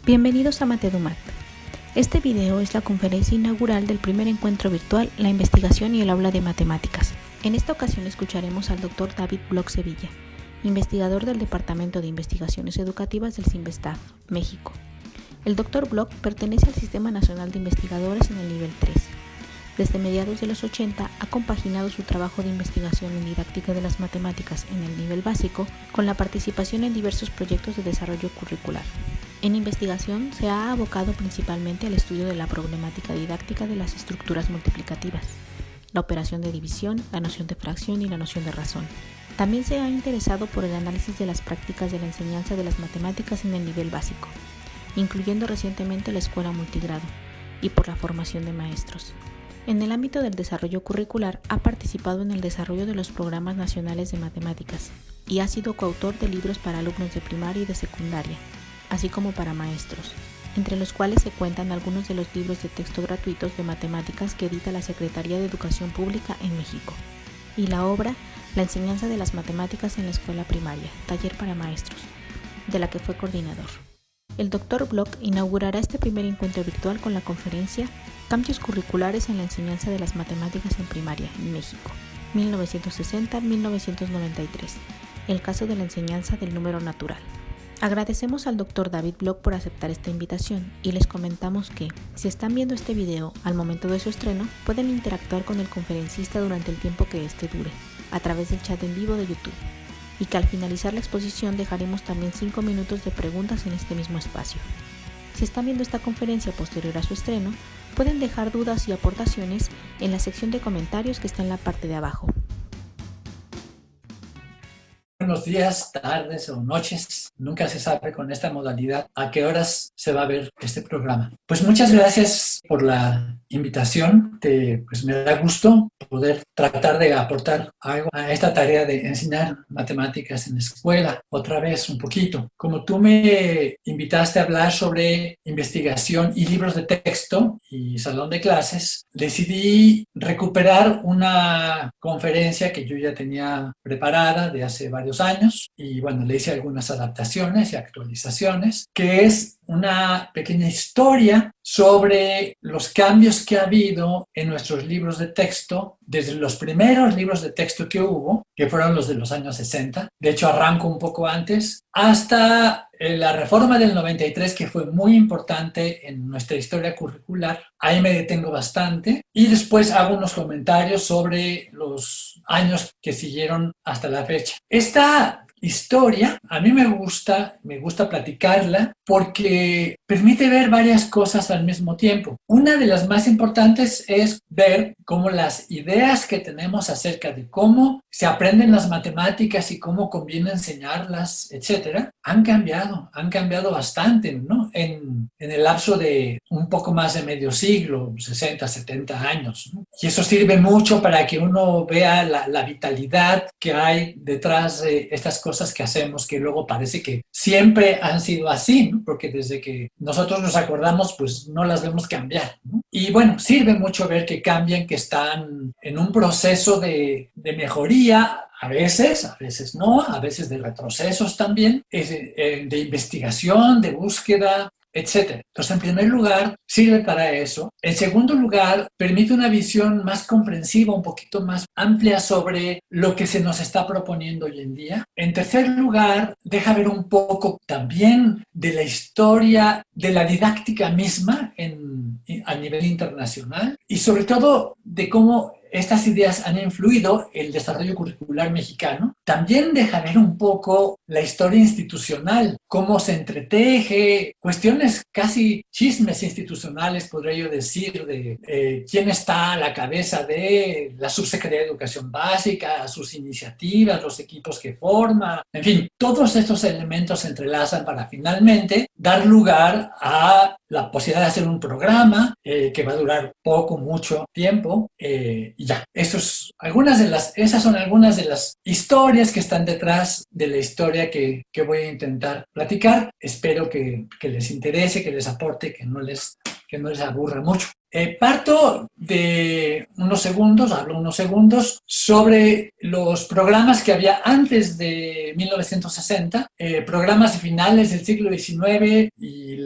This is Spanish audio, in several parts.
Bienvenidos a Matedumat. Este video es la conferencia inaugural del primer encuentro virtual La investigación y el aula de matemáticas. En esta ocasión escucharemos al Dr. David Bloch Sevilla, investigador del Departamento de Investigaciones Educativas del CINVESTAF, México. El Dr. Bloch pertenece al Sistema Nacional de Investigadores en el nivel 3. Desde mediados de los 80 ha compaginado su trabajo de investigación en didáctica de las matemáticas en el nivel básico con la participación en diversos proyectos de desarrollo curricular. En investigación se ha abocado principalmente al estudio de la problemática didáctica de las estructuras multiplicativas, la operación de división, la noción de fracción y la noción de razón. También se ha interesado por el análisis de las prácticas de la enseñanza de las matemáticas en el nivel básico, incluyendo recientemente la escuela multigrado, y por la formación de maestros. En el ámbito del desarrollo curricular ha participado en el desarrollo de los programas nacionales de matemáticas y ha sido coautor de libros para alumnos de primaria y de secundaria, así como para maestros, entre los cuales se cuentan algunos de los libros de texto gratuitos de matemáticas que edita la Secretaría de Educación Pública en México, y la obra La enseñanza de las matemáticas en la escuela primaria, taller para maestros, de la que fue coordinador. El Dr. Bloch inaugurará este primer encuentro virtual con la conferencia Cambios curriculares en la enseñanza de las matemáticas en primaria en México, 1960-1993, el caso de la enseñanza del número natural. Agradecemos al Dr. David Bloch por aceptar esta invitación y les comentamos que, si están viendo este video al momento de su estreno, pueden interactuar con el conferencista durante el tiempo que este dure, a través del chat en vivo de YouTube, y que al finalizar la exposición dejaremos también 5 minutos de preguntas en este mismo espacio. Si están viendo esta conferencia posterior a su estreno, pueden dejar dudas y aportaciones en la sección de comentarios que está en la parte de abajo. Buenos días, tardes o noches. Nunca se sabe con esta modalidad a qué horas se va a ver este programa. Pues muchas gracias por la invitación. Pues me da gusto poder tratar de aportar algo a esta tarea de enseñar matemáticas en la escuela. Otra vez un poquito. Como tú me invitaste a hablar sobre investigación y libros de texto y salón de clases, decidí recuperar una conferencia que yo ya tenía preparada de hace varios años y bueno, le hice algunas adaptaciones y actualizaciones, que es una pequeña historia sobre los cambios que ha habido en nuestros libros de texto desde los primeros libros de texto que hubo, que fueron los de los años 60, de hecho arranco un poco antes, hasta la reforma del 93, que fue muy importante en nuestra historia curricular. Ahí me detengo bastante y después hago unos comentarios sobre los años que siguieron hasta la fecha. Esta historia, a mí me gusta platicarla porque permite ver varias cosas al mismo tiempo. Una de las más importantes es ver cómo las ideas que tenemos acerca de cómo se aprenden las matemáticas y cómo conviene enseñarlas, etcétera, han cambiado bastante, ¿no? En el lapso de un poco más de medio siglo, 60, 70 años, ¿no? Y eso sirve mucho para que uno vea la vitalidad que hay detrás de estas cosas que hacemos, que luego parece que siempre han sido así, ¿no? Porque desde que nosotros nos acordamos, pues no las vemos cambiar, ¿no? Y bueno, sirve mucho ver que cambian, que están en un proceso de mejoría, a veces no, a veces de retrocesos también, de investigación, de búsqueda, etc. Entonces, en primer lugar, sirve para eso. En segundo lugar, permite una visión más comprensiva, un poquito más amplia sobre lo que se nos está proponiendo hoy en día. En tercer lugar, deja ver un poco también de la historia de la didáctica misma a nivel internacional y sobre todo de cómo estas ideas han influido el desarrollo curricular mexicano. También deja ver un poco la historia institucional, cómo se entreteje, cuestiones casi chismes institucionales, podría yo decir, de quién está a la cabeza de la Subsecretaría de Educación Básica, sus iniciativas, los equipos que forma, en fin, todos estos elementos se entrelazan para finalmente dar lugar a la posibilidad de hacer un programa que va a durar poco, mucho tiempo, y ya. Esas son algunas de las historias que están detrás de la historia que voy a intentar platicar. Espero que les interese, que les aporte, que no les aburra mucho. Parto de hablo unos segundos sobre los programas que había antes de 1960, programas de finales del siglo XIX y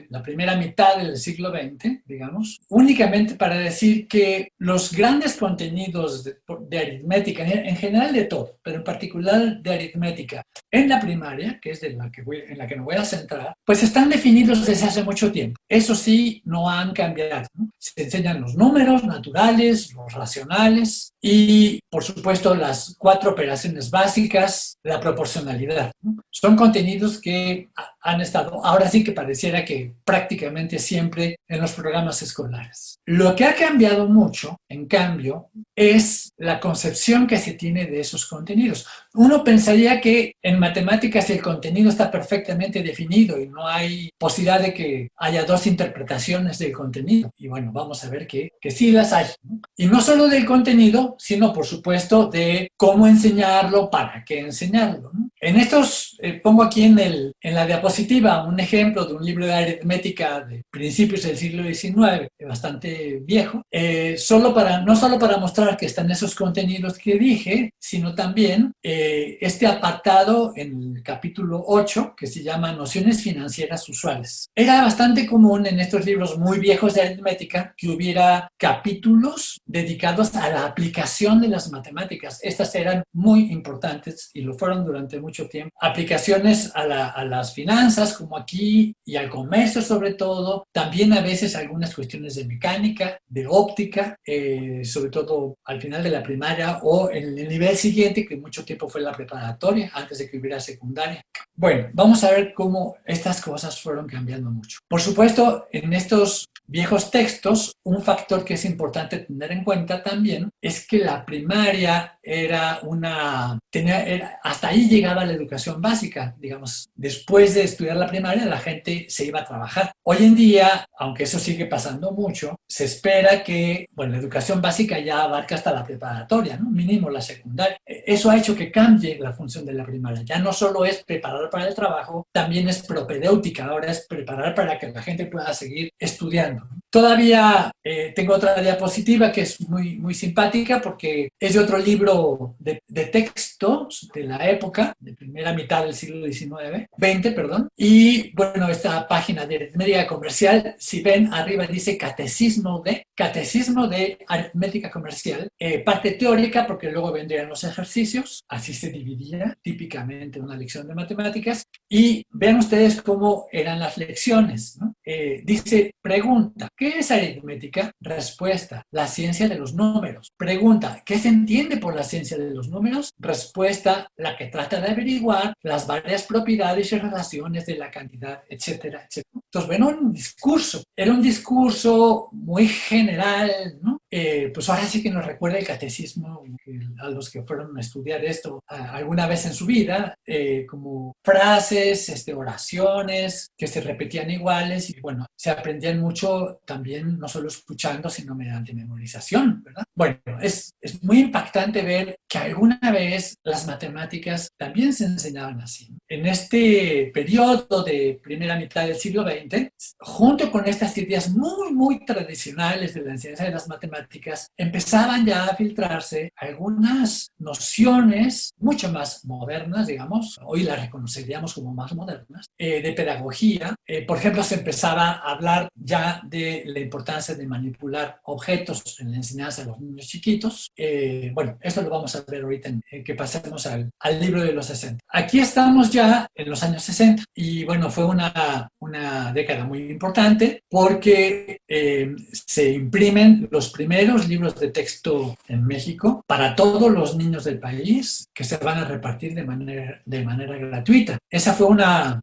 la primera mitad del siglo XX, digamos, únicamente para decir que los grandes contenidos de aritmética, en general de todo, pero en particular de aritmética, en la primaria, que es en la que me voy a centrar, pues están definidos desde hace mucho tiempo. Eso sí, no han cambiado, ¿no? Se enseñan los números naturales, los racionales y, por supuesto, las 4 operaciones básicas, la proporcionalidad, ¿no? Son contenidos que han estado, ahora sí que pareciera que prácticamente siempre en los programas escolares. Lo que ha cambiado mucho, en cambio, es la concepción que se tiene de esos contenidos. Uno pensaría que en matemáticas el contenido está perfectamente definido y no hay posibilidad de que haya 2 interpretaciones del contenido. Y bueno, vamos a ver que sí las hay, ¿no? Y no solo del contenido, sino por supuesto de cómo enseñarlo, para qué enseñarlo, ¿no? En estos, pongo aquí en la diapositiva un ejemplo de un libro de aritmética de principios del siglo XIX, bastante viejo, no solo para mostrar que están esos contenidos que dije, sino también este apartado en el capítulo 8, que se llama Nociones financieras usuales. Era bastante común en estos libros muy viejos de aritmética que hubiera capítulos dedicados a la aplicación de las matemáticas. Estas eran muy importantes y lo fueron durante mucho tiempo. Aplicaciones a las finanzas, como aquí, y al comercio sobre todo. También a veces algunas cuestiones de mecánica, de óptica, sobre todo al final de la primaria o en el nivel siguiente, que mucho tiempo fue la preparatoria, antes de que hubiera secundaria. Bueno, vamos a ver cómo estas cosas fueron cambiando mucho. Por supuesto, en estos viejos textos, un factor que es importante tener en cuenta también es que la primaria hasta ahí llegaba la educación básica, digamos. Después de estudiar la primaria, la gente se iba a trabajar. Hoy en día, aunque eso sigue pasando mucho, se espera que, bueno, la educación básica ya abarca hasta la preparatoria, ¿no? Mínimo la secundaria. Eso ha hecho que cambie la función de la primaria. Ya no solo es preparar para el trabajo, también es propedéutica, ahora es preparar para que la gente pueda seguir estudiando. Todavía tengo otra diapositiva que es muy, muy simpática porque es de otro libro de textos de la época, de primera mitad del siglo XX, perdón. Y bueno, esta página de aritmética comercial, si ven arriba dice catecismo de aritmética comercial, parte teórica porque luego vendrían los ejercicios, así se dividía típicamente una lección de matemáticas. Y vean ustedes cómo eran las lecciones, ¿no? Dice, pregunta, ¿qué es aritmética? Respuesta, la ciencia de los números. Pregunta, ¿qué se entiende por la ciencia de los números? Respuesta, la que trata de averiguar las varias propiedades y relaciones de la cantidad, etcétera, etcétera. Entonces, bueno, era un discurso muy general, ¿no? Pues ahora sí que nos recuerda el catecismo a los que fueron a estudiar esto alguna vez en su vida, como frases, oraciones que se repetían iguales y bueno, se aprendían mucho también, no solo escuchando, sino mediante memorización, ¿verdad? Bueno, es muy impactante ver que alguna vez las matemáticas también se enseñaban así. En este periodo de primera mitad del siglo XX, junto con estas ideas muy, muy tradicionales de la enseñanza de las matemáticas, empezaban ya a filtrarse algunas nociones mucho más modernas, digamos, hoy las reconoceríamos como más modernas, de pedagogía. Por ejemplo, se empezaba a hablar ya de la importancia de manipular objetos en la enseñanza de los niños chiquitos. Bueno, esto lo vamos a ver ahorita que pasemos al libro de los 60. Aquí estamos ya en los años 60 y bueno, fue una década muy importante porque se imprimen los primeros libros de texto en México para todos los niños del país que se van a repartir de manera gratuita. Esa fue una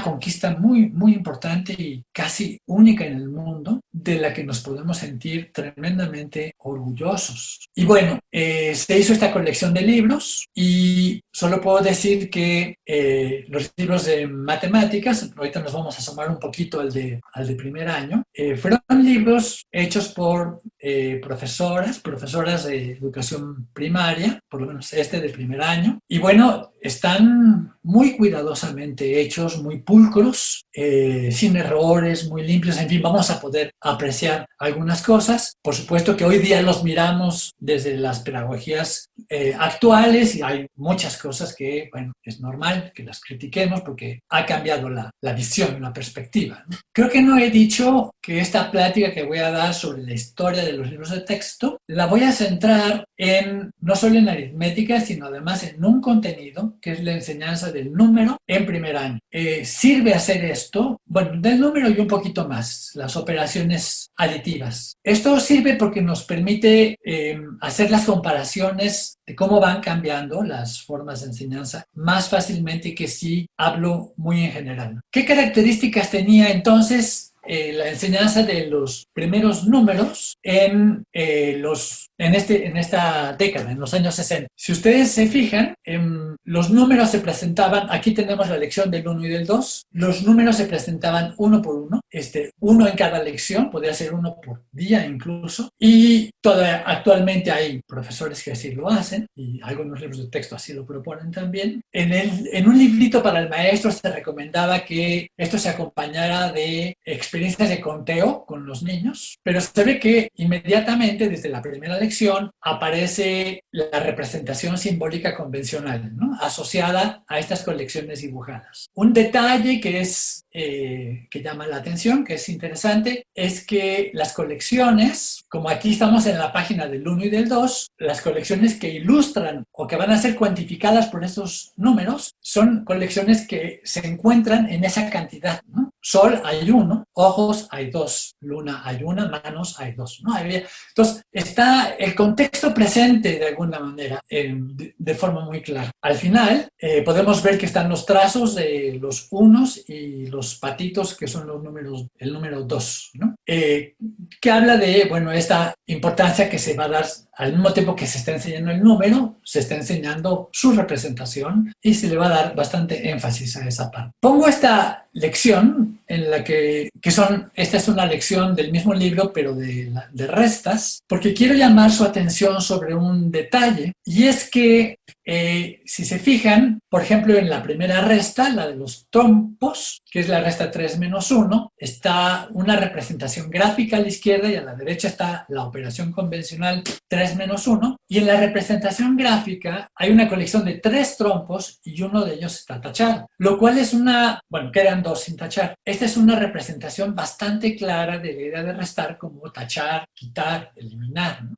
conquista muy, muy importante y casi única en el mundo, de la que nos podemos sentir tremendamente orgullosos. Y bueno, se hizo esta colección de libros y solo puedo decir que los libros de matemáticas, ahorita nos vamos a asomar un poquito al de primer año, fueron libros hechos por profesoras de educación primaria, por lo menos de primer año. Y bueno, están muy cuidadosamente hechos, muy pulcros, sin errores, muy limpios. En fin, vamos a poder apreciar algunas cosas. Por supuesto que hoy día los miramos desde las pedagogías actuales y hay muchas cosas que, bueno, es normal que las critiquemos porque ha cambiado la visión, la perspectiva, ¿no? Creo que no he dicho que esta plática que voy a dar sobre la historia de los libros de texto la voy a centrar no solo en aritmética, sino además en un contenido que es la enseñanza del número en primer año. Sirve hacer esto, bueno, del número y un poquito más, las operaciones aditivas. Esto sirve porque nos permite hacer las comparaciones de cómo van cambiando las formas de enseñanza más fácilmente que si hablo muy en general. ¿Qué características tenía entonces la enseñanza de los primeros números en esta década, en los años 60? Si ustedes se fijan, los números se presentaban, aquí tenemos la lección del 1 y del 2, los números se presentaban uno por uno, uno en cada lección, podría ser uno por día incluso, y actualmente hay profesores que así lo hacen, y algunos libros de texto así lo proponen también. En un librito para el maestro se recomendaba que esto se acompañara de experiencias de conteo con los niños, pero se ve que inmediatamente desde la primera lección aparece la representación simbólica convencional, ¿no? Asociada a estas colecciones dibujadas. Un detalle que llama la atención, que es interesante, es que las colecciones, como aquí estamos en la página del 1 y del 2, las colecciones que ilustran o que van a ser cuantificadas por estos números son colecciones que se encuentran en esa cantidad, ¿no? Sol hay 1, ojos hay 2, luna hay 1, manos hay 2, ¿no? Entonces está el contexto presente de alguna manera, de forma muy clara. Al final podemos ver que están los trazos de los unos y los patitos, que son el número 2, ¿no? Que habla de, bueno, esta importancia que se va a dar al mismo tiempo que se está enseñando el número, se está enseñando su representación y se le va a dar bastante énfasis a esa parte. Pongo esta lección en la esta es una lección del mismo libro, pero de restas, porque quiero llamar su atención sobre un detalle, y es que si se fijan, por ejemplo, en la primera resta, la de los trompos, que es la resta 3 menos 1, está una representación gráfica a la izquierda y a la derecha está la operación convencional 3 menos 1, y en la representación gráfica hay una colección de 3 trompos y uno de ellos está tachado, lo cual es quedan 2 sin tachar. Esta es una representación bastante clara de la idea de restar, como tachar, quitar, eliminar, ¿no?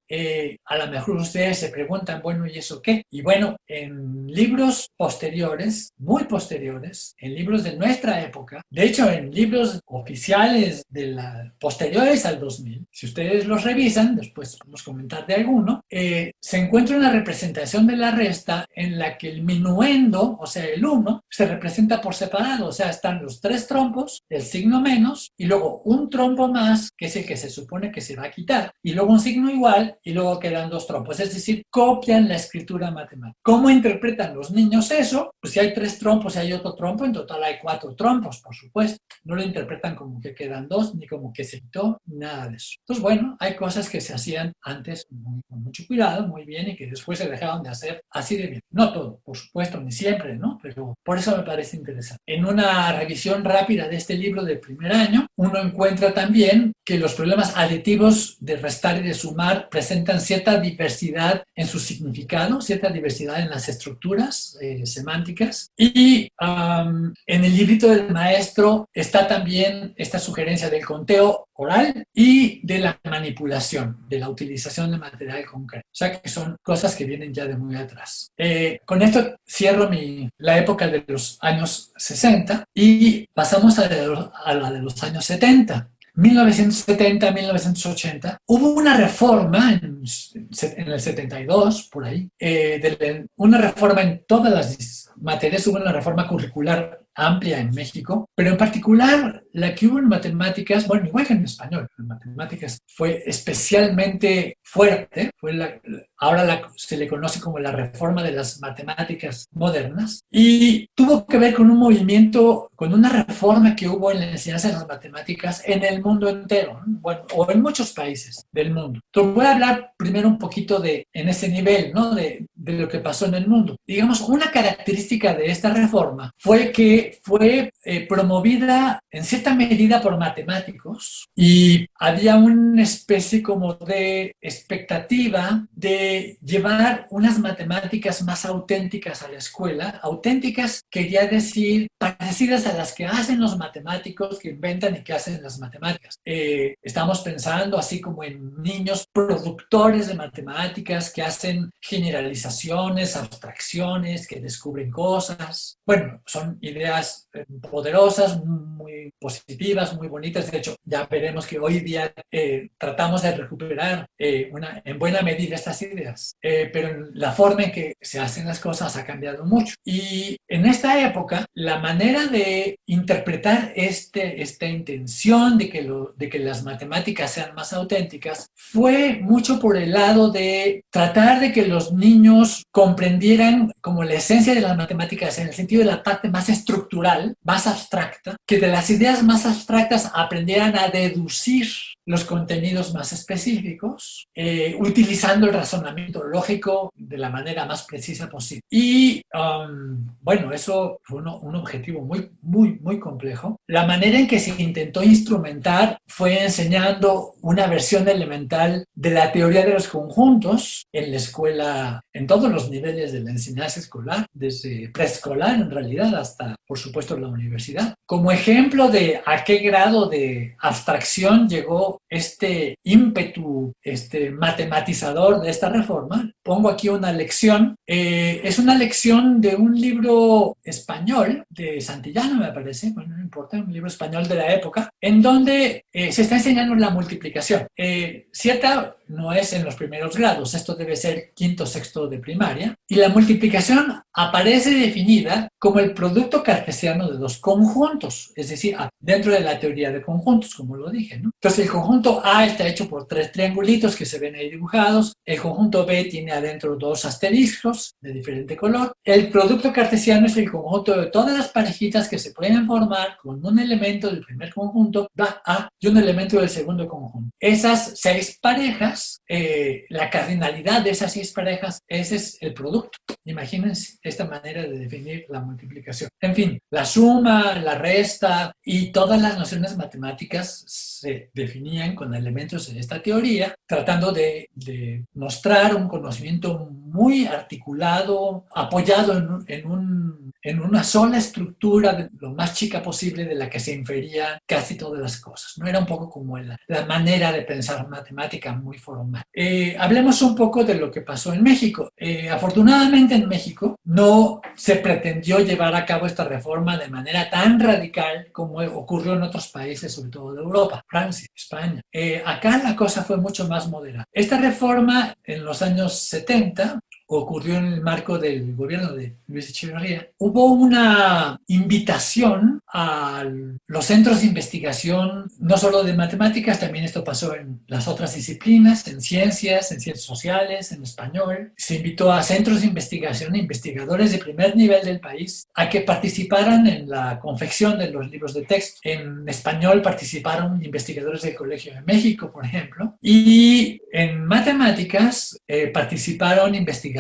A lo mejor ustedes se preguntan, bueno, ¿y eso qué? Y bueno, en libros posteriores, muy posteriores, en libros de nuestra época, de hecho en libros oficiales posteriores al 2000, si ustedes los revisan, después vamos a comentar de alguno, se encuentra una representación de la resta en la que el minuendo, o sea el 1, se representa por separado, o sea están los 3 trompos, el signo menos, y luego un trompo más, que es el que se supone que se va a quitar, y luego un signo igual, y luego quedan 2 trompos, es decir, copian la escritura matemática. ¿Cómo interpretan los niños eso? Pues si hay 3 trompos y hay otro trompo, en total hay 4 trompos, por supuesto. No lo interpretan como que quedan 2, ni como que se quitó, nada de eso. Entonces, bueno, hay cosas que se hacían antes con mucho cuidado, muy bien, y que después se dejaron de hacer así de bien. No todo, por supuesto, ni siempre, ¿no? Pero por eso me parece interesante. En una revisión rápida de este libro del primer año, uno encuentra también que los problemas aditivos de restar y de sumar presentan cierta diversidad en su significado, cierta diversidad en las estructuras semánticas, y en el librito del maestro está también esta sugerencia del conteo oral y de la manipulación, de la utilización de material concreto. O sea que son cosas que vienen ya de muy atrás. Con esto cierro la época de los años 60 y pasamos a la de los años 70. 1970-1980, hubo una reforma en el 72, por ahí, una reforma en todas las materias, hubo una reforma curricular amplia en México, pero en particular la que hubo en matemáticas, bueno, igual que en español, en matemáticas fue especialmente fuerte, ahora se le conoce como la reforma de las matemáticas modernas, y tuvo que ver con un movimiento, con una reforma que hubo en la enseñanza de las matemáticas en el mundo entero, ¿no? Bueno, o en muchos países del mundo. Entonces voy a hablar primero un poquito en ese nivel, ¿no? de lo que pasó en el mundo. Digamos, una característica de esta reforma fue que fue promovida en cierta medida por matemáticos, y había una especie como de expectativa de llevar unas matemáticas más auténticas a la escuela. Auténticas quería decir parecidas a las que hacen los matemáticos, que inventan y que hacen las matemáticas. Estamos pensando así como en niños productores de matemáticas que hacen generalizaciones, abstracciones, que descubren cosas. Bueno, son ideas poderosas, muy positivas, muy bonitas. De hecho, ya veremos que hoy día tratamos de recuperar en buena medida estas ideas, pero la forma en que se hacen las cosas ha cambiado mucho. Y en esta época, la manera de interpretar esta intención de que las matemáticas sean más auténticas fue mucho por el lado de tratar de que los niños comprendieran como la esencia de las matemáticas en el sentido de la parte más estructural, más abstracta, que de las ideas más abstractas aprendieran a deducir los contenidos más específicos, utilizando el razonamiento lógico de la manera más precisa posible. Y bueno, eso fue un objetivo muy, muy, muy complejo. La manera en que se intentó instrumentar fue enseñando una versión elemental de la teoría de los conjuntos en la escuela, en todos los niveles de la enseñanza escolar, desde preescolar en realidad hasta, por supuesto, la universidad. Como ejemplo de a qué grado de abstracción llegó este ímpetu matematizador de esta reforma, pongo aquí una lección. Es una lección de un libro español de Santillana, me parece, bueno, no importa, un libro español de la época, en donde se está enseñando la multiplicación. Cierta no es en los primeros grados, esto debe ser quinto, sexto de primaria, y la multiplicación aparece definida como el producto cartesiano de dos conjuntos, es decir, dentro de la teoría de conjuntos, como lo dije, ¿no? Entonces el conjunto A está hecho por tres triangulitos que se ven ahí dibujados, el conjunto B tiene adentro dos asteriscos de diferente color, el producto cartesiano es el conjunto de todas las parejitas que se pueden formar con un elemento del primer conjunto A y un elemento del segundo conjunto. Esas 6 parejas, la cardinalidad de esas 6 parejas, ese es el producto. Imagínense esta manera de definir la multiplicación. En fin, la suma, la resta y todas las nociones matemáticas se definían con elementos de esta teoría, tratando de mostrar un conocimiento muy articulado, apoyado en una sola estructura, lo más chica posible, de la que se infería casi todas las cosas, ¿no? Era un poco como la manera de pensar matemática muy formal. Hablemos un poco de lo que pasó en México. Afortunadamente en México no se pretendió llevar a cabo esta reforma de manera tan radical como ocurrió en otros países, sobre todo de Europa, Francia, España. Acá la cosa fue mucho más moderada. Esta reforma en los años 70 ocurrió en el marco del gobierno de Luis Echeverría. Hubo una invitación a los centros de investigación, no solo de matemáticas, también esto pasó en las otras disciplinas, en ciencias sociales, en español. Se invitó a centros de investigación, investigadores de primer nivel del país, a que participaran en la confección de los libros de texto. En español participaron investigadores del Colegio de México, por ejemplo, y en matemáticas participaron investigadores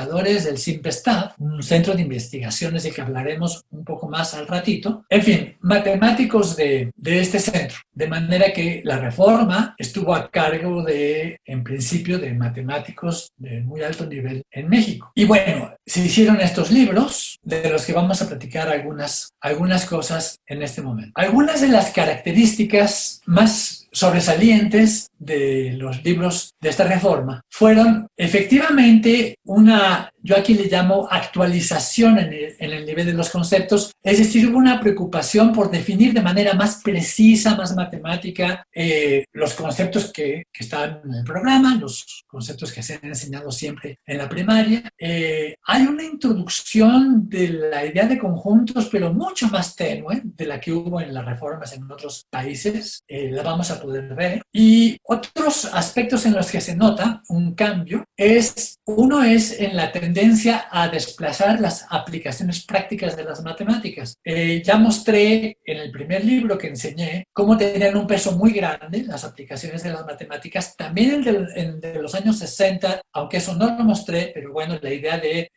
del CIMPESTAB, un centro de investigaciones del que hablaremos un poco más al ratito. En fin, matemáticos de este centro. De manera que la reforma estuvo a cargo en principio, de matemáticos de muy alto nivel en México. Y bueno, se hicieron estos libros, de los que vamos a platicar algunas cosas en este momento. Algunas de las características más sobresalientes de los libros de esta reforma fueron efectivamente una yo aquí le llamo actualización en el nivel de los conceptos, es decir, hubo una preocupación por definir de manera más precisa, más matemática, los conceptos que estaban en el programa, los conceptos que se han enseñado siempre en la primaria. Hay una introducción de la idea de conjuntos, pero mucho más tenue de la que hubo en las reformas en otros países, la vamos a poder ver. Y otros aspectos en los que se nota un cambio uno es en la tendencia a desplazar las aplicaciones prácticas de las matemáticas. Ya mostré en el primer libro que enseñé cómo tenían un peso muy grande las aplicaciones de las matemáticas, también el de los años 60, aunque eso no lo mostré, pero bueno, la idea de,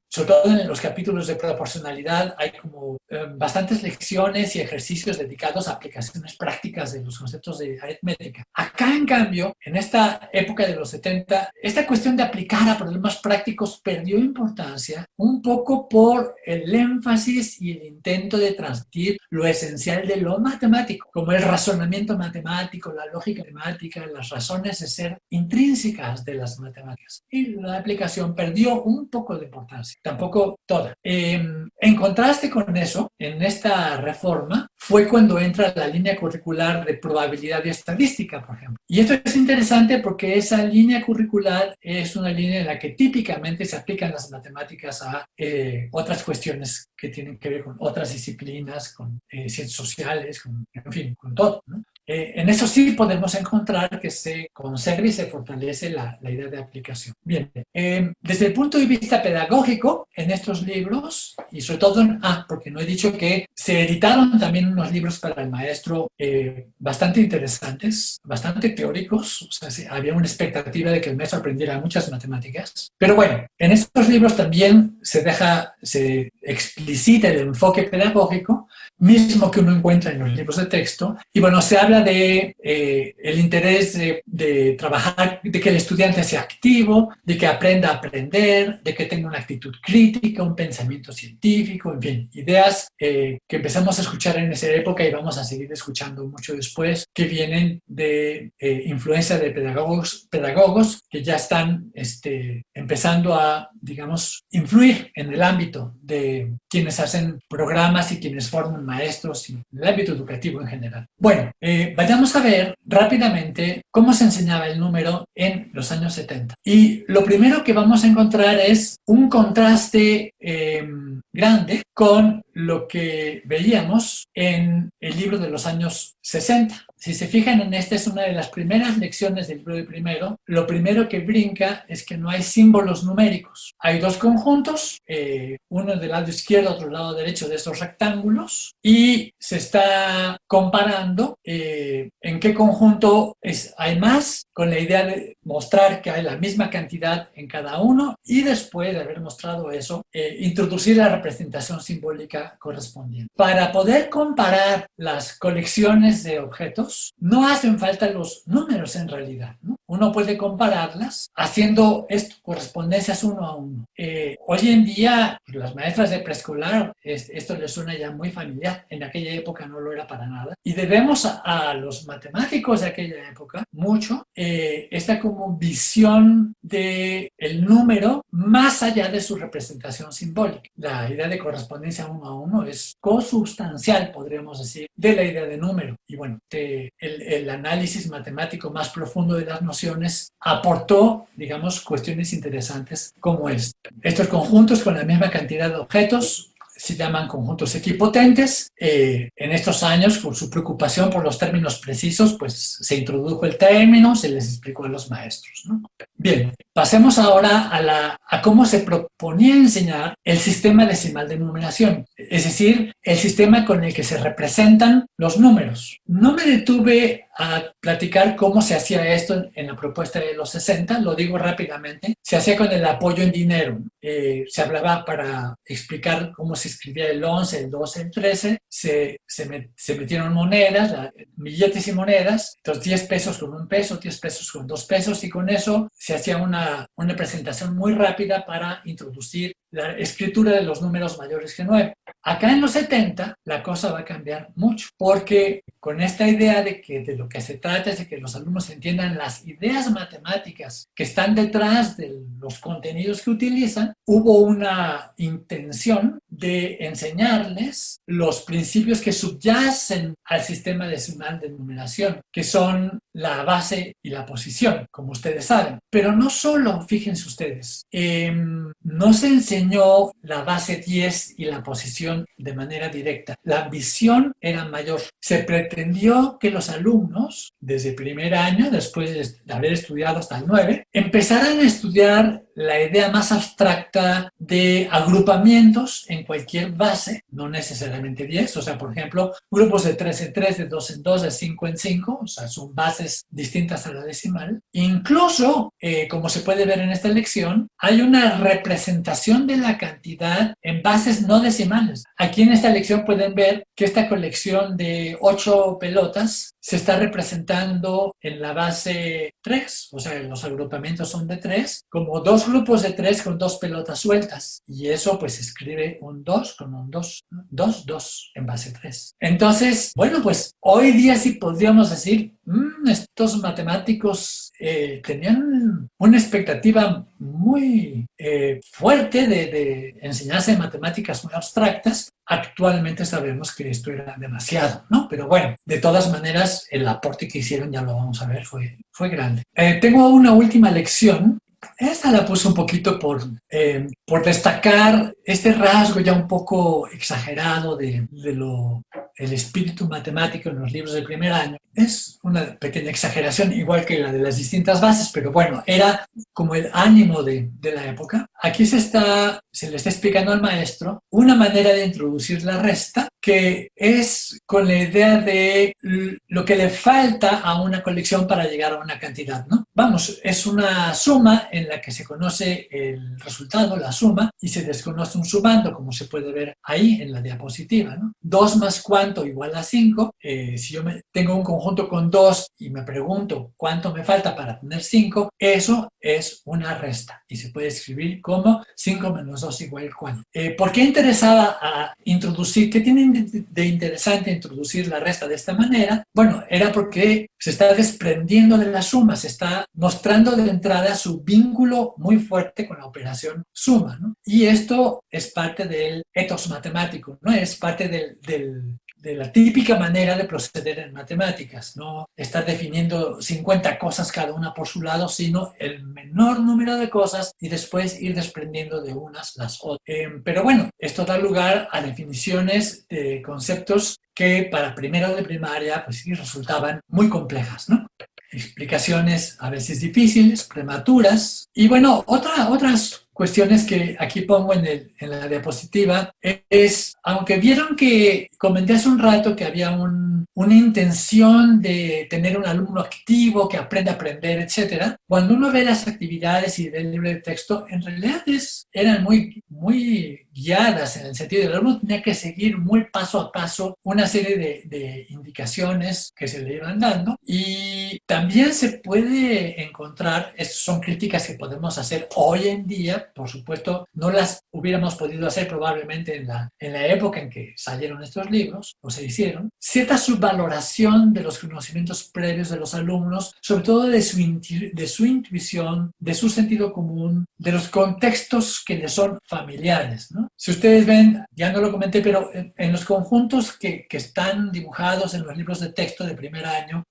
sobre todo en los capítulos de proporcionalidad, hay como bastantes lecciones y ejercicios dedicados a aplicaciones prácticas de los conceptos de aritmética. Acá, en cambio, en esta época de los 70, esta cuestión de aplicar a problemas prácticos perdió importancia un poco por el énfasis y el intento de transmitir lo esencial de lo matemático, como el razonamiento matemático, la lógica matemática, las razones de ser intrínsecas de las matemáticas. Y la aplicación perdió un poco de importancia, tampoco toda. En contraste con eso, en esta reforma fue cuando entra la línea curricular de probabilidad y estadística, por ejemplo. Y esto es interesante porque esa línea curricular es una línea en la que típicamente se aplican las matemáticas a otras cuestiones que tienen que ver con otras disciplinas, con ciencias sociales, en fin, con todo, ¿no? En eso sí podemos encontrar que se conserva y se fortalece la idea de aplicación. Bien, desde el punto de vista pedagógico, en estos libros, y sobre todo porque no he dicho que se editaron también unos libros para el maestro bastante interesantes, bastante teóricos, o sea, sí, había una expectativa de que el maestro aprendiera muchas matemáticas, pero bueno, en estos libros también se explicita el enfoque pedagógico, mismo que uno encuentra en los libros de texto, y bueno, se habla de el interés de trabajar, de que el estudiante sea activo, de que aprenda a aprender, de que tenga una actitud crítica, un pensamiento científico, en fin, ideas que empezamos a escuchar en esa época y vamos a seguir escuchando mucho después, que vienen de influencia de pedagogos que ya están empezando a, digamos, influir en el ámbito de quienes hacen programas y quienes forman maestros y en el ámbito educativo en general. Bueno, vayamos a ver rápidamente cómo se enseñaba el número en los años 70. Y lo primero que vamos a encontrar es un contraste grande con lo que veíamos en el libro de los años 60. Si se fijan en esta es una de las primeras lecciones del libro de primero. Lo primero que brinca es que no hay símbolos numéricos. Hay dos conjuntos, uno del lado izquierdo, otro del lado derecho de estos rectángulos, y se está comparando en qué conjunto hay más, con la idea de mostrar que hay la misma cantidad en cada uno, y después de haber mostrado eso, introducir la representación simbólica correspondiente. Para poder comparar las colecciones de objetos, no hacen falta los números en realidad, ¿no? Uno puede compararlas haciendo correspondencias uno a uno. Hoy en día, las maestras de preescolar, esto les suena ya muy familiar, en aquella época no lo era para nada, y debemos a los matemáticos de aquella época mucho esta como visión del número más allá de su representación simbólica. La idea de correspondencia uno a uno es consubstancial, podríamos decir, de la idea de número. Y bueno, el análisis matemático más profundo de las nociones aportó, digamos, cuestiones interesantes como esta. Estos conjuntos con la misma cantidad de objetos se llaman conjuntos equipotentes. En estos años, por su preocupación por los términos precisos, pues se introdujo el término, se les explicó a los maestros, ¿no? Bien, pasemos ahora a cómo se proponía enseñar el sistema decimal de numeración, es decir, el sistema con el que se representan los números. No me detuve a platicar cómo se hacía esto en la propuesta de los 60, lo digo rápidamente. Se hacía con el apoyo en dinero. Se hablaba para explicar cómo se escribía el 11, el 12, el 13, se metieron monedas, billetes y monedas, entonces 10 pesos con 1 peso, 10 pesos con 2 pesos, y con eso se hacía una presentación muy rápida para introducir la escritura de los números mayores que 9. Acá en los 70 la cosa va a cambiar mucho, porque con esta idea de que de lo que se trata es de que los alumnos entiendan las ideas matemáticas que están detrás de los contenidos que utilizan, hubo una intención de enseñarles los principios que subyacen al sistema decimal de numeración, que son la base y la posición, como ustedes saben. Pero no solo, fíjense ustedes, no se enseñó la base 10 y la posición de manera directa. La ambición era mayor. Se pretendió que los alumnos, desde primer año, después de haber estudiado hasta el 9, empezaran a estudiar la idea más abstracta de agrupamientos en cualquier base, no necesariamente 10, o sea, por ejemplo, grupos de 3 en 3, de 2 en 2, de 5 en 5, o sea, son bases distintas a la decimal. Incluso, como se puede ver en esta lección, hay una representación de la cantidad en bases no decimales. Aquí en esta lección pueden ver que esta colección de 8 pelotas se está representando en la base 3, o sea, los agrupamientos son de 3, como dos grupos de 3 con 2 pelotas sueltas. Y eso pues se escribe un 2 con un 2, 2, 2 en base 3. Entonces, bueno, pues hoy día sí podríamos decir, estos matemáticos tenían una expectativa muy fuerte de enseñarse matemáticas muy abstractas. Actualmente sabemos que esto era demasiado, ¿no? Pero bueno, de todas maneras, el aporte que hicieron, ya lo vamos a ver, fue grande. Tengo una última lección. Esta la puse un poquito por destacar este rasgo ya un poco exagerado de el espíritu matemático en los libros del primer año. Es una pequeña exageración, igual que la de las distintas bases, pero bueno, era como el ánimo de la época. Aquí se le está explicando al maestro una manera de introducir la resta que es con la idea de lo que le falta a una colección para llegar a una cantidad, ¿no? Vamos, es una suma en la que se conoce el resultado, la suma, y se desconoce un sumando, como se puede ver ahí en la diapositiva, ¿no? 2 más cuánto igual a 5. Si yo tengo un conjunto con 2 y me pregunto cuánto me falta para tener 5, eso es una resta y se puede escribir como 5 menos 2 igual cuánto. ¿Por qué interesaba a introducir? ¿Qué tiene de interesante introducir la resta de esta manera? Bueno, era porque se está desprendiendo de la suma, se está mostrando de entrada su vínculo muy fuerte con la operación suma, ¿no? Y esto es parte del ethos matemático, ¿no? Es parte de la típica manera de proceder en matemáticas, no estar definiendo 50 cosas cada una por su lado, sino el menor número de cosas y después ir desprendiendo de unas las otras. Pero bueno, esto da lugar a definiciones de conceptos que para primero de primaria pues sí resultaban muy complejas, ¿no? Explicaciones a veces difíciles, prematuras. Y bueno, otras cuestiones que aquí pongo en la diapositiva es, aunque vieron que comenté hace un rato que había una intención de tener un alumno activo que aprenda a aprender, etc. Cuando uno ve las actividades y ve el libro de texto, en realidad eran muy guiadas en el sentido de que el alumno tenía que seguir muy paso a paso una serie de indicaciones que se le iban dando. Y también se puede encontrar, estas son críticas que podemos hacer hoy en día, por supuesto, no las hubiéramos podido hacer probablemente en la época en que salieron estos libros, o se hicieron, cierta subvaloración de los conocimientos previos de los alumnos, sobre todo de su intuición, de su sentido común, de los contextos que les son familiares, ¿no? Si ustedes ven, ya no lo comenté, pero en los conjuntos que están dibujados en los libros de texto de primer año,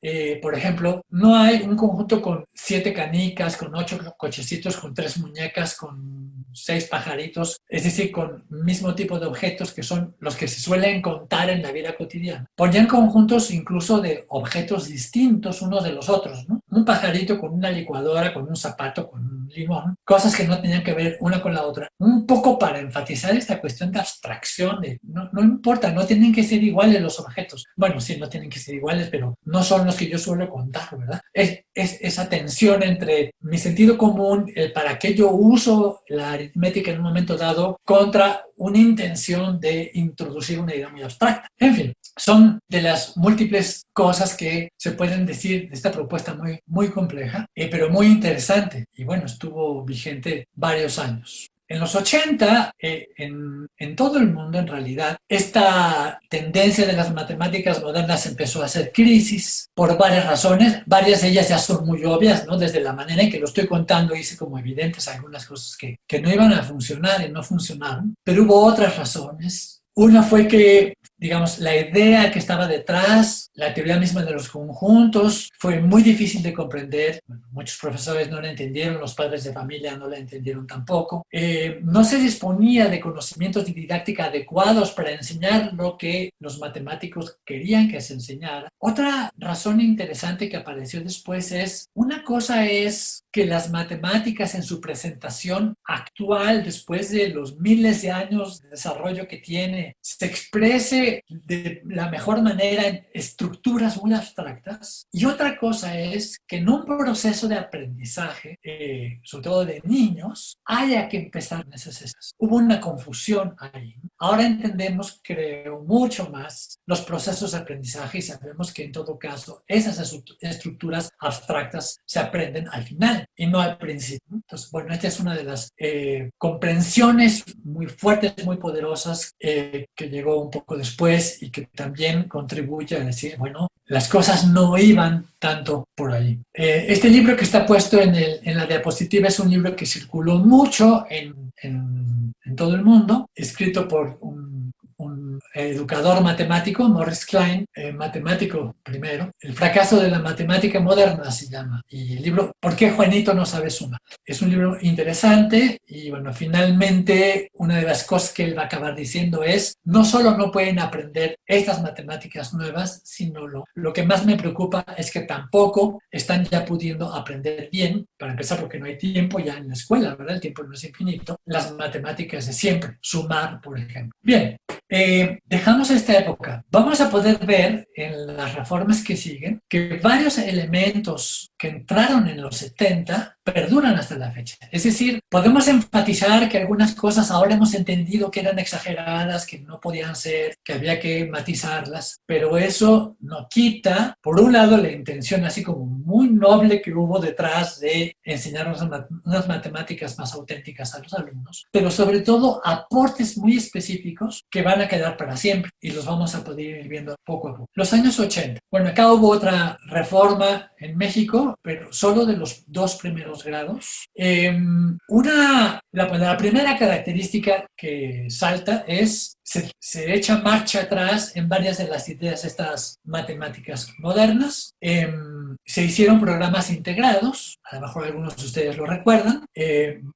por ejemplo, no hay un conjunto con 7 canicas, con 8 cochecitos, con 3 muñecas, con 6 pajaritos, es decir, con mismo tipo de objetos que son los que se suelen contar en la vida cotidiana. Ponían conjuntos incluso de objetos distintos unos de los otros, ¿no? Un pajarito con una licuadora, con un zapato, con un limón, cosas que no tenían que ver una con la otra. Un poco para enfatizar esta cuestión de abstracción, no importa, no tienen que ser iguales los objetos. Bueno, sí, no tienen que ser iguales, pero no son los que yo suelo contar, ¿verdad? Es esa tensión entre mi sentido común, el para qué yo uso la aritmética en un momento dado, contra una intención de introducir una idea muy abstracta. En fin, son de las múltiples cosas que se pueden decir de esta propuesta muy compleja, pero muy interesante. Y bueno, estuvo vigente varios años. En los 80, en todo el mundo, en realidad, esta tendencia de las matemáticas modernas empezó a hacer crisis por varias razones. Varias de ellas ya son muy obvias, ¿no? Desde la manera en que lo estoy contando hice como evidentes algunas cosas que no iban a funcionar y no funcionaron. Pero hubo otras razones. Una fue que, digamos, la idea que estaba detrás, la teoría misma de los conjuntos, fue muy difícil de comprender. Bueno, muchos profesores no la entendieron, los padres de familia no la entendieron tampoco. No se disponía de conocimientos de didáctica adecuados para enseñar lo que los matemáticos querían que se enseñara. Otra razón interesante que apareció después es, una cosa es que las matemáticas en su presentación actual, después de los miles de años de desarrollo que tiene, se exprese de la mejor manera en estructuras muy abstractas. Y otra cosa es que en un proceso de aprendizaje, sobre todo de niños, haya que empezar en esas cosas. Hubo una confusión ahí. Ahora entendemos, creo, mucho más los procesos de aprendizaje y sabemos que en todo caso esas estructuras abstractas se aprenden al final y no al principio. Entonces, bueno, esta es una de las comprensiones muy fuertes, muy poderosas que llegó un poco después y que también contribuye a decir, bueno, las cosas no iban tanto por ahí. Este libro que está puesto en la diapositiva es un libro que circuló mucho en todo el mundo, escrito por un educador matemático, Morris Klein, matemático primero. El fracaso de la matemática moderna se llama. Y el libro, ¿por qué Juanito no sabe sumar? Es un libro interesante y bueno, finalmente una de las cosas que él va a acabar diciendo es, no solo no pueden aprender estas matemáticas nuevas, sino lo que más me preocupa es que tampoco están ya pudiendo aprender bien, para empezar porque no hay tiempo ya en la escuela, ¿verdad? El tiempo no es infinito, las matemáticas de siempre, sumar, por ejemplo. Bien, dejamos esta época. Vamos a poder ver en las reformas que siguen que varios elementos que entraron en los 70 perduran hasta la fecha. Es decir, podemos enfatizar que algunas cosas ahora hemos entendido que eran exageradas, que no podían ser, que había que matizarlas, pero eso no quita, por un lado, la intención así como muy noble que hubo detrás de enseñar unas matemáticas más auténticas a los alumnos, pero sobre todo aportes muy específicos que van a quedar para siempre y los vamos a poder ir viendo poco a poco. Los años 80. Bueno, acá hubo otra reforma en México, pero solo de los 2 primeros grados. La primera característica que salta es se echa marcha atrás en varias de las ideas de estas matemáticas modernas. Se hicieron programas integrados, a lo mejor algunos de ustedes lo recuerdan,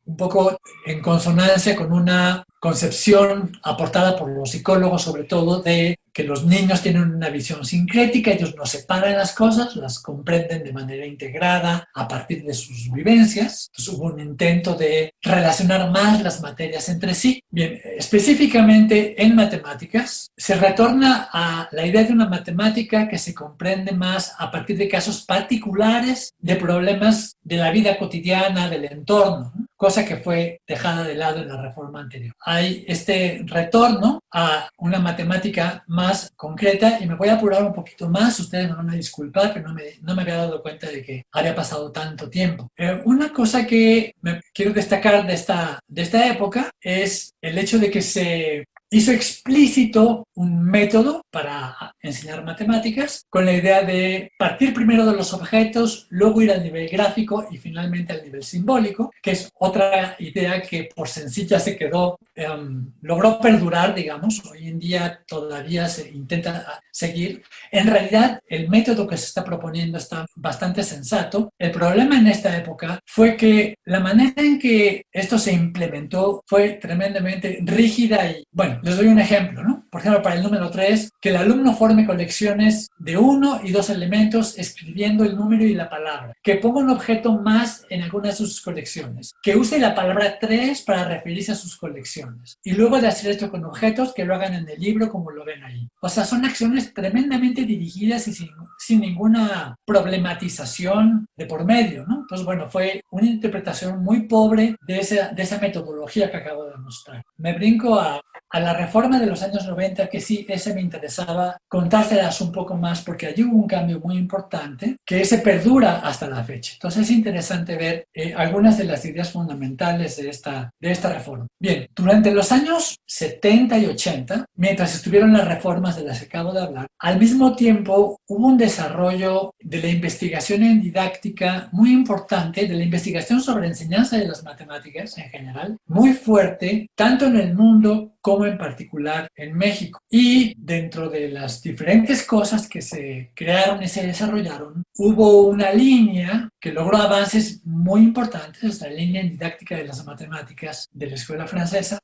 un poco en consonancia con una concepción aportada por los psicólogos, sobre todo, de que los niños tienen una visión sincrética, ellos no separan las cosas, las comprenden de manera integrada a partir de sus vivencias. Entonces hubo un intento de relacionar más las materias entre sí. Bien, específicamente en matemáticas, se retorna a la idea de una matemática que se comprende más a partir de casos particulares de problemas de la vida cotidiana, del entorno, ¿no? Cosa que fue dejada de lado en la reforma anterior. Hay este retorno a una matemática más concreta y me voy a apurar un poquito más, ustedes me van a disculpar, pero no me había dado cuenta de que había pasado tanto tiempo. Una cosa que quiero destacar de esta época es el hecho de que se hizo explícito un método para enseñar matemáticas con la idea de partir primero de los objetos, luego ir al nivel gráfico y finalmente al nivel simbólico, que es otra idea que por sencilla se quedó, logró perdurar, digamos, hoy en día todavía se intenta seguir. En realidad, el método que se está proponiendo está bastante sensato. El problema en esta época fue que la manera en que esto se implementó fue tremendamente rígida y, bueno, les doy un ejemplo, ¿no? Por ejemplo, para el número 3, que el alumno forme colecciones de 1 y 2 elementos escribiendo el número y la palabra, que ponga un objeto más en alguna de sus colecciones, que use la palabra 3 para referirse a sus colecciones, y luego de hacer esto con objetos, que lo hagan en el libro como lo ven ahí. O sea, son acciones tremendamente dirigidas y sin ninguna problematización de por medio, ¿no? Entonces, bueno, fue una interpretación muy pobre de esa metodología que acabo de mostrar. Me brinco a a la reforma de los años 90, que sí, ese me interesaba contárselas un poco más, porque allí hubo un cambio muy importante que ese perdura hasta la fecha. Entonces es interesante ver algunas de las ideas fundamentales de esta reforma. Bien, durante los años 70 y 80, mientras estuvieron las reformas de las que acabo de hablar, al mismo tiempo hubo un desarrollo de la investigación en didáctica muy importante, de la investigación sobre enseñanza de las matemáticas en general, muy fuerte, tanto en el mundo como en particular en México. Y dentro de las diferentes cosas que se crearon y se desarrollaron, hubo una línea que logró avances muy importantes, la línea en didáctica de las matemáticas de la escuela francesa.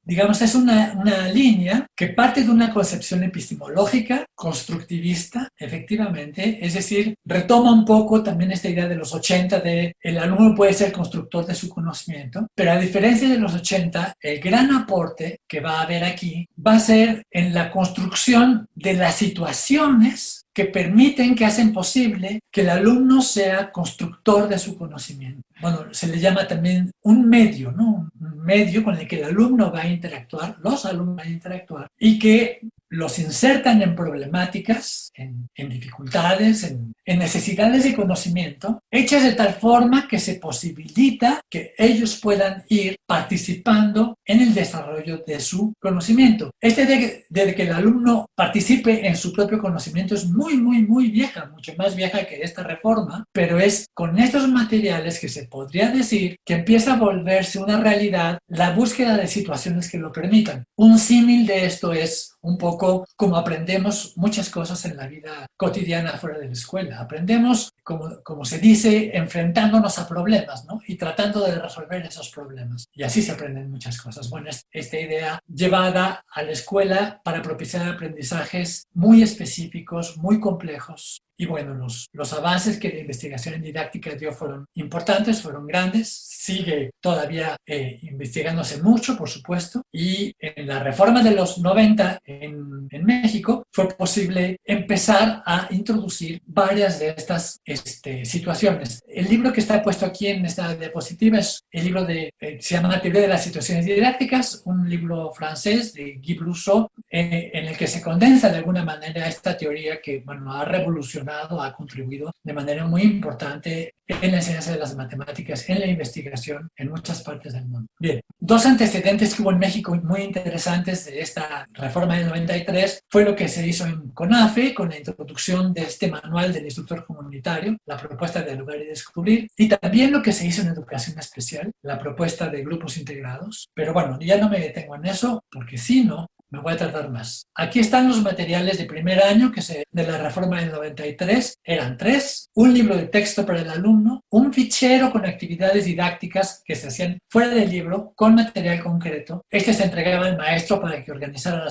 Digamos, es una línea que parte de una concepción epistemológica, constructivista, efectivamente, es decir, retoma un poco también esta idea de los 80 de el alumno puede ser constructor de su conocimiento, pero a diferencia de los 80, el gran aporte que va a haber aquí va a ser en la construcción de las situaciones que permiten, que hacen posible que el alumno sea constructor de su conocimiento. Bueno, se le llama también un medio, ¿no? Un medio con el que el alumno va a interactuar, los alumnos van a interactuar, y que los insertan en problemáticas, en dificultades, en necesidades de conocimiento, hechas de tal forma que se posibilita que ellos puedan ir participando en el desarrollo de su conocimiento. De que el alumno participe en su propio conocimiento es muy vieja, mucho más vieja que esta reforma, pero es con estos materiales que se podría decir que empieza a volverse una realidad la búsqueda de situaciones que lo permitan. Un símil de esto es un poco como aprendemos muchas cosas en la vida cotidiana fuera de la escuela. Aprendemos, como se dice, enfrentándonos a problemas, ¿no? Y tratando de resolver esos problemas. Y así se aprenden muchas cosas. Bueno, esta idea llevada a la escuela para propiciar aprendizajes muy específicos, muy complejos. Y bueno, los avances que la investigación en didáctica dio fueron importantes, fueron grandes, sigue todavía investigándose mucho, por supuesto, y en la reforma de los 90 en México fue posible empezar a introducir varias de estas situaciones. El libro que está puesto aquí en esta diapositiva es el libro se llama Teoría de las situaciones didácticas, un libro francés de Guy Brousseau, en el que se condensa de alguna manera esta teoría que, bueno, ha revolucionado, ha contribuido de manera muy importante en la enseñanza de las matemáticas, en la investigación en muchas partes del mundo. Bien, dos antecedentes que hubo en México muy interesantes de esta reforma del 93 fue lo que se hizo en CONAFE con la introducción de este manual del instructor comunitario, la propuesta de dialogar y descubrir, y también lo que se hizo en educación especial, la propuesta de grupos integrados. Pero bueno, ya no me detengo en eso porque si no, me voy a tardar más. Aquí están los materiales de primer año de la reforma del 93. Eran 3, un libro de texto para el alumno, un fichero con actividades didácticas que se hacían fuera del libro con material concreto. Se entregaba al maestro para que organizara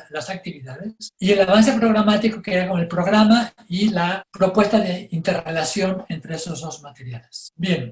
las actividades. Y el avance programático que era con el programa y la propuesta de interrelación entre esos dos materiales. Bien,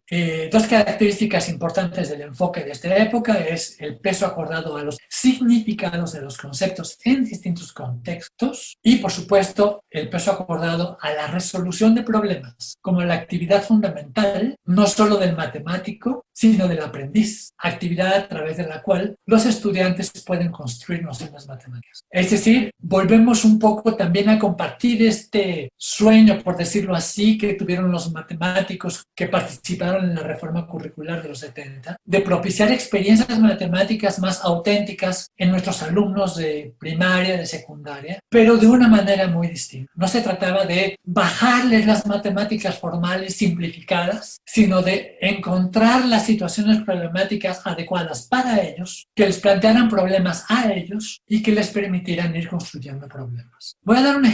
dos características importantes del enfoque de esta época es el peso acordado a los significados de los conceptos en distintos contextos y, por supuesto, el peso acordado a la resolución de problemas como la actividad fundamental no solo del matemático, sino del aprendiz, actividad a través de la cual los estudiantes pueden construir nociones matemáticas. Es decir, volvemos un poco también a compartir este sueño, por decirlo así, que tuvieron los matemáticos que participaron en la reforma curricular de los 70, de propiciar experiencias matemáticas más auténticas en nuestros alumnos de primaria, de secundaria, pero de una manera muy distinta. No se trataba de bajarles las matemáticas formales simplificadas, sino de encontrar las situaciones problemáticas adecuadas para ellos, que les plantearan problemas a ellos y que les permitieran ir construyendo problemas. Voy a dar un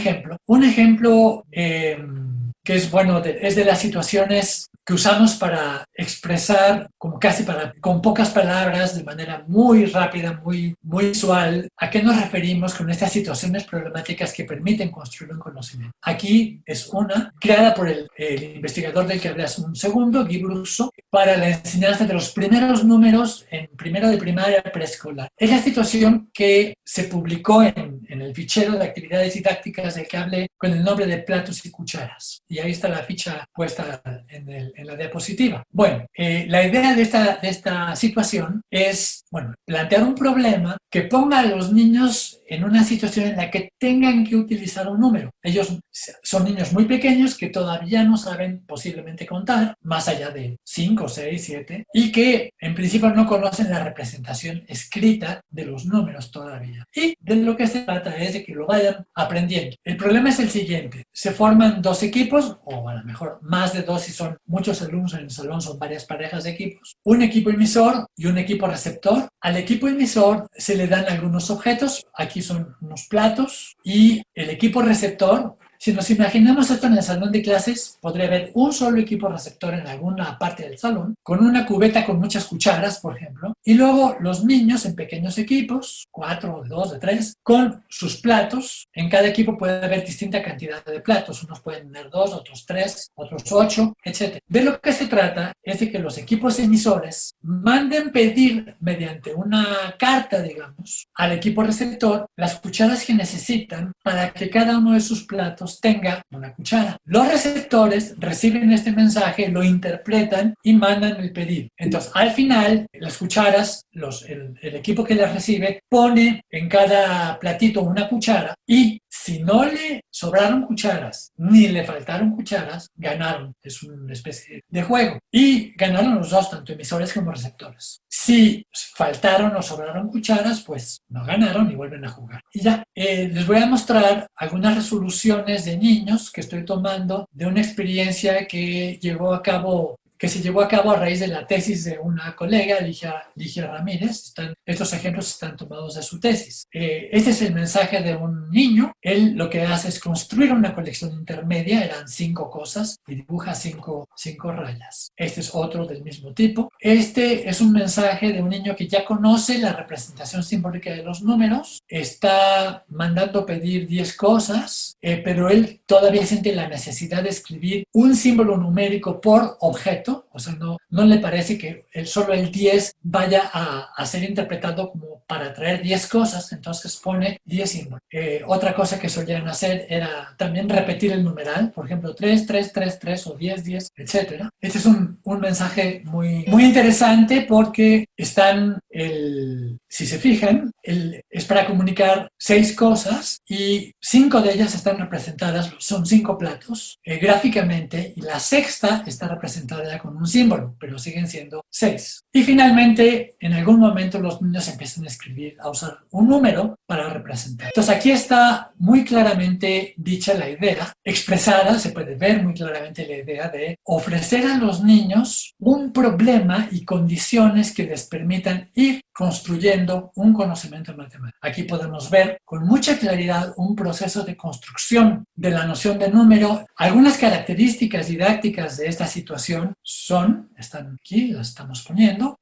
ejemplo que es, bueno, es de las situaciones que usamos para expresar, como casi con pocas palabras, de manera muy rápida, muy visual, a qué nos referimos con estas situaciones problemáticas que permiten construir un conocimiento. Aquí es una creada por el investigador del que hablé hace un segundo, Guy Brousseau, para la enseñanza de los primeros números en primero de primaria preescolar. Es la situación que se publicó en el fichero de actividades didácticas del que hablé con el nombre de platos y cucharas. Y ahí está la ficha puesta en la diapositiva. Bueno, la idea de esta situación es, bueno, plantear un problema que ponga a los niños en una situación en la que tengan que utilizar un número. Ellos son niños muy pequeños que todavía no saben posiblemente contar, más allá de 5, 6, 7, y que en principio no conocen la representación escrita de los números todavía. Y de lo que se trata es de que lo vayan aprendiendo. El problema es el siguiente: se forman dos equipos, o a lo mejor más de dos si son muchos alumnos en el salón, son varias parejas de equipos. Un equipo emisor y un equipo receptor. Al equipo emisor se le dan algunos objetos, aquí son unos platos, y el equipo receptor, si nos imaginamos esto en el salón de clases, podría haber un solo equipo receptor en alguna parte del salón, con una cubeta con muchas cucharas, por ejemplo, y luego los niños en pequeños equipos, 4, 2, de 3, con sus platos. En cada equipo puede haber distinta cantidad de platos, unos pueden tener 2, otros 3, otros 8, etc. De lo que se trata es de que los equipos emisores manden pedir mediante una carta, digamos, al equipo receptor las cucharas que necesitan para que cada uno de sus platos tenga una cuchara. Los receptores reciben este mensaje, lo interpretan y mandan el pedido. Entonces, al final, las cucharas, el equipo que las recibe pone en cada platito una cuchara, y si no le sobraron cucharas ni le faltaron cucharas, ganaron. Es una especie de juego. Y ganaron los dos, tanto emisores como receptores. Si faltaron o sobraron cucharas, pues no ganaron y vuelven a jugar. Y ya, les voy a mostrar algunas resoluciones de niños que estoy tomando de una experiencia que se llevó a cabo a raíz de la tesis de una colega, Ligia Ramírez. Estos ejemplos están tomados de su tesis. Este es el mensaje de un niño. Él lo que hace es construir una colección intermedia, eran 5 cosas, y dibuja 5 rayas. Este es otro del mismo tipo. Este es un mensaje de un niño que ya conoce la representación simbólica de los números, está mandando pedir 10 cosas, pero él todavía siente la necesidad de escribir un símbolo numérico por objeto. O sea, no le parece que solo el 10 vaya a ser interpretado como para traer 10 cosas, entonces pone 10 símbolos. Otra cosa que solían hacer era también repetir el numeral, por ejemplo, 3, 3, 3, 3 o 10, 10, etc. Este es un mensaje muy, muy interesante porque si se fijan, es para comunicar 6 cosas y 5 de ellas están representadas, son 5 platos gráficamente, y la sexta está representada ya con un símbolo, pero siguen siendo 6. Y finalmente, en algún momento los niños empiezan a usar un número para representar. Entonces aquí está muy claramente dicha la idea, expresada, se puede ver muy claramente la idea de ofrecer a los niños un problema y condiciones que les permitan ir construyendo un conocimiento matemático. Aquí podemos ver con mucha claridad un proceso de construcción de la noción de número. Algunas características didácticas de esta situación están aquí, las estamos poniendo.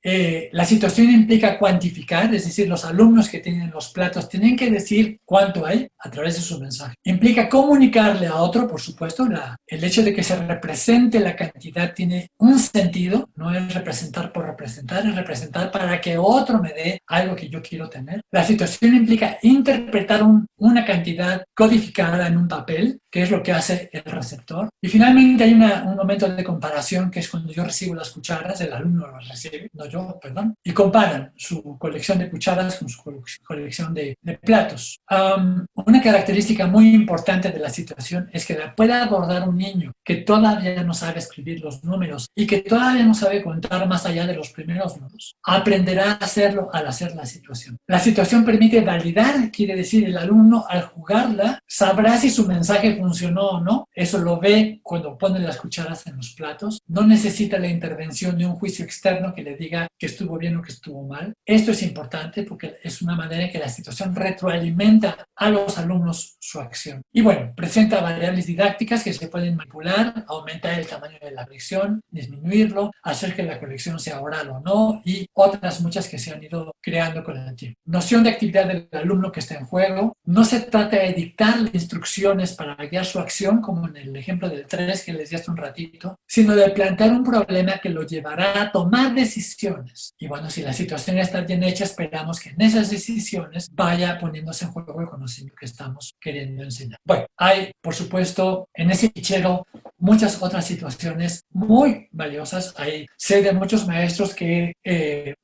La situación implica cuantificar, es decir, los alumnos que tienen los platos tienen que decir cuánto hay a través de su mensaje. Implica comunicarle a otro, por supuesto, el hecho de que se represente la cantidad tiene un sentido, no es representar por representar, es representar para que otro me dé algo que yo quiero tener. La situación implica interpretar una cantidad codificada en un papel, que es lo que hace el receptor. Y finalmente hay un momento de comparación, que es cuando yo recibo las cucharas, el alumno las recibe, no yo, perdón, y comparan su colección de cucharas con su colección de platos. Una característica muy importante de la situación es que la puede abordar un niño que todavía no sabe escribir los números y que todavía no sabe contar más allá de los primeros números. Aprenderá a hacerlo al hacer la situación. La situación permite validar, quiere decir, el alumno al jugarla sabrá si su mensaje funcionó o no. Eso lo ve cuando pone las cucharas en los platos. No necesita la intervención de un juicio externo que le diga que estuvo bien o que estuvo mal. Esto es importante porque es una manera en que la situación retroalimenta a los alumnos su acción. Y bueno, presenta variables didácticas que se pueden manipular, aumentar el tamaño de la colección, disminuirlo, hacer que la colección sea oral o no, y otras muchas que se han ido creando con el tiempo. Noción de actividad del alumno que está en juego. No se trata de dictar instrucciones para para guiar su acción, como en el ejemplo del 3 que les di hace un ratito, sino de plantear un problema que lo llevará a tomar decisiones. Y bueno, si la situación está bien hecha, esperamos que en esas decisiones vaya poniéndose en juego el conocimiento que estamos queriendo enseñar. Bueno, hay, por supuesto, en ese fichero muchas otras situaciones muy valiosas. Sé de muchos maestros que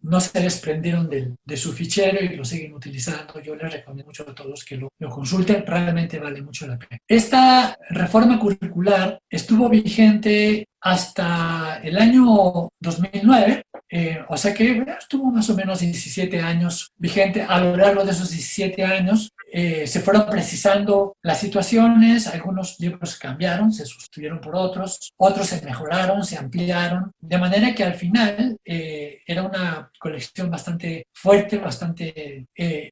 no se desprendieron de su fichero y lo siguen utilizando. Yo les recomiendo mucho a todos que lo consulten, realmente vale mucho la pena. Esta reforma curricular estuvo vigente hasta el año 2009, o sea que estuvo más o menos 17 años vigente. A lo largo de esos 17 años se fueron precisando las situaciones, algunos libros cambiaron, se sustituyeron por otros se mejoraron, se ampliaron, de manera que al final era una colección bastante fuerte, bastante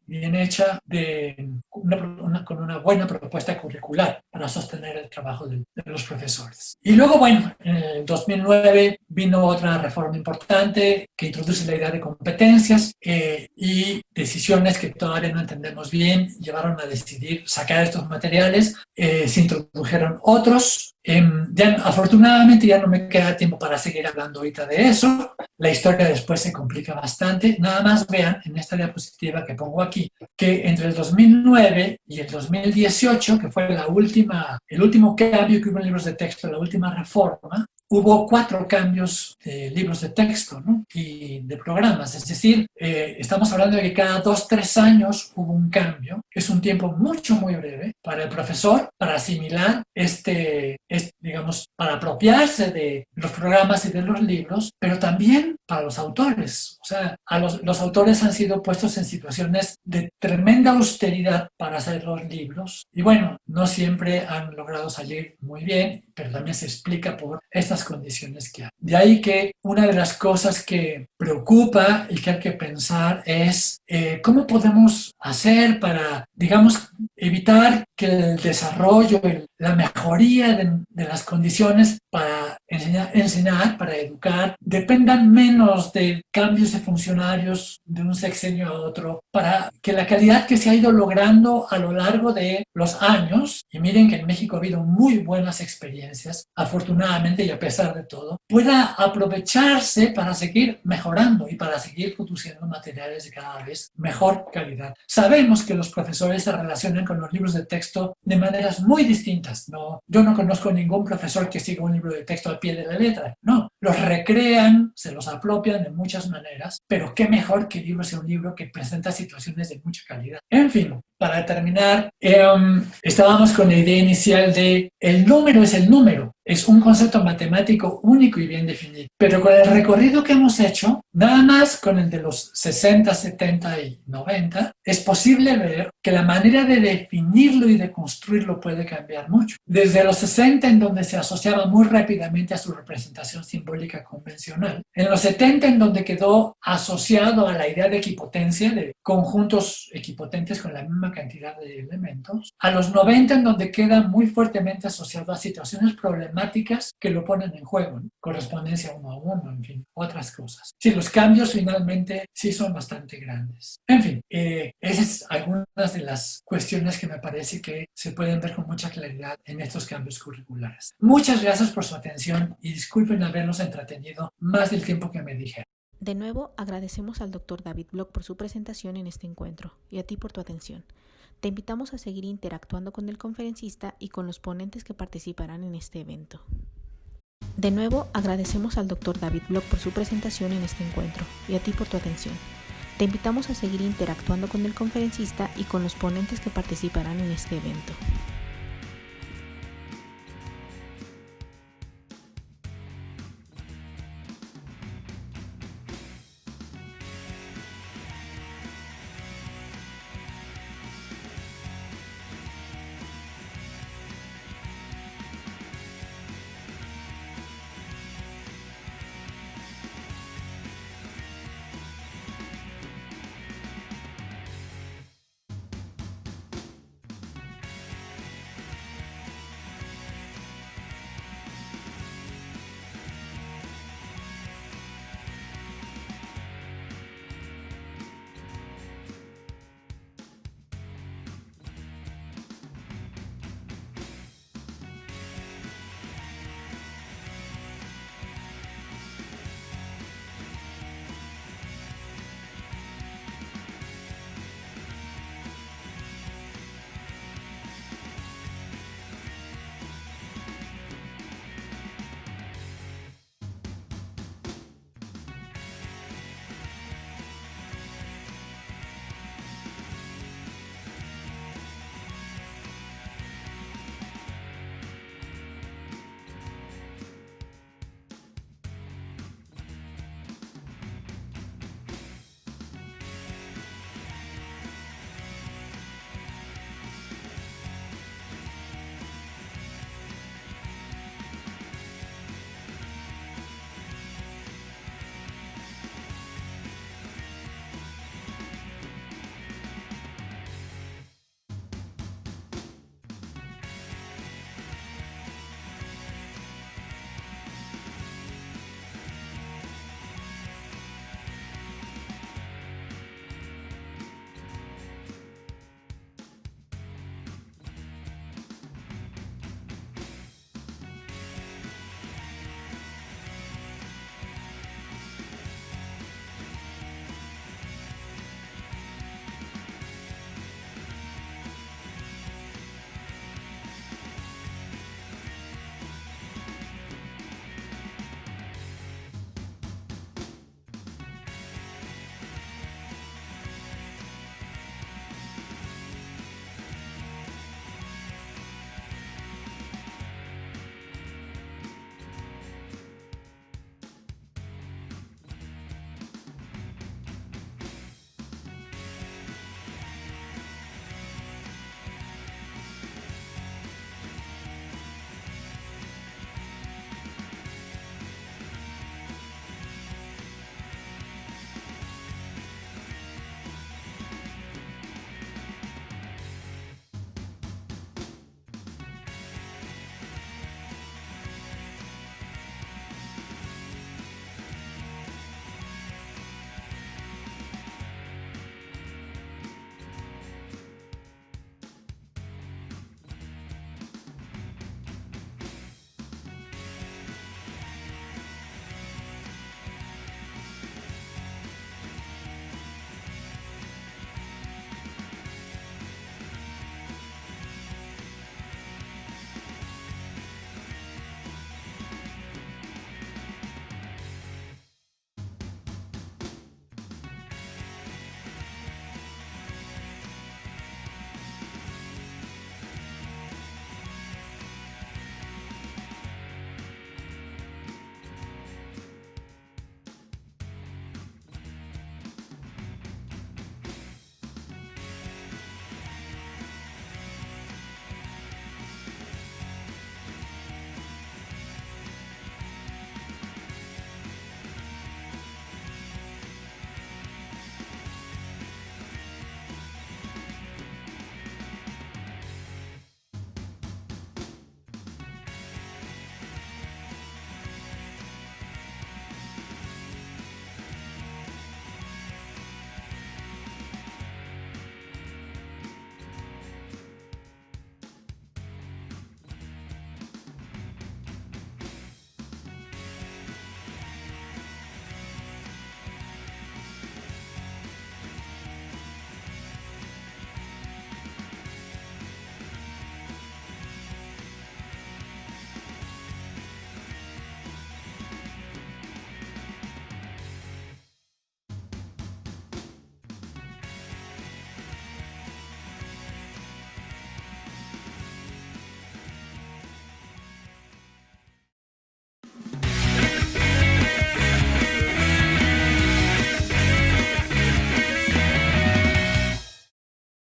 bien hecha, con una buena propuesta curricular para sostener el trabajo de los profesores. Y luego, bueno, en el 2009 vino otra reforma importante que introduce la idea de competencias y decisiones que todavía no entendemos bien llevaron a decidir sacar estos materiales. Se introdujeron otros. Afortunadamente ya no me queda tiempo para seguir hablando ahorita de eso. La historia después se complica bastante. Nada más vean en esta diapositiva que pongo aquí que entre el 2009 y el 2018, que fue el último cambio que hubo en libros de texto, la última reforma, hubo 4 cambios de libros de texto, ¿no? Y de programas. Es decir, estamos hablando de que cada 2-3 años hubo un cambio. Es un tiempo muy breve para el profesor, para asimilar digamos, para apropiarse de los programas y de los libros, pero también para los autores. O sea, los autores han sido puestos en situaciones de tremenda austeridad para hacer los libros. Y bueno, no siempre han logrado salir muy bien, pero también se explica por estas condiciones que hay. De ahí que una de las cosas que preocupa y que hay que pensar es cómo podemos hacer para, digamos, evitar que el desarrollo, la mejoría de las condiciones para enseñar, para educar, dependan menos de cambios de funcionarios de un sexenio a otro, para que la calidad que se ha ido logrando a lo largo de los años, y miren que en México ha habido muy buenas experiencias, afortunadamente y a pesar de todo, pueda aprovecharse para seguir mejorando y para seguir produciendo materiales de cada vez mejor calidad. Sabemos que los profesores se relacionan con los libros de texto de maneras muy distintas. Yo no conozco ningún profesor que siga un libro de texto al pie de la letra. No, los recrean, se los apropian de muchas maneras, pero qué mejor que el libro sea un libro que presenta situaciones de mucha calidad. En fin, para terminar, estábamos con la idea inicial de el número es el número. Es un concepto matemático único y bien definido. Pero con el recorrido que hemos hecho, nada más con el de los 60, 70 y 90, es posible ver que la manera de definirlo y de construirlo puede cambiar mucho. Desde los 60, en donde se asociaba muy rápidamente a su representación simbólica convencional. En los 70, en donde quedó asociado a la idea de equipotencia, de conjuntos equipotentes con la misma cantidad de elementos. A los 90, en donde queda muy fuertemente asociado a situaciones problemáticas que lo ponen en juego, ¿no? Correspondencia 1 a 1, en fin, otras cosas. Sí, los cambios finalmente sí son bastante grandes. En fin, esas son algunas de las cuestiones que me parece que se pueden ver con mucha claridad en estos cambios curriculares. Muchas gracias por su atención y disculpen habernos entretenido más del tiempo que me dijeron. De nuevo, agradecemos al Dr. David Bloch por su presentación en este encuentro y a ti por tu atención. Te invitamos a seguir interactuando con el conferencista y con los ponentes que participarán en este evento. De nuevo, agradecemos al Dr. David Bloch por su presentación en este encuentro y a ti por tu atención. Te invitamos a seguir interactuando con el conferencista y con los ponentes que participarán en este evento.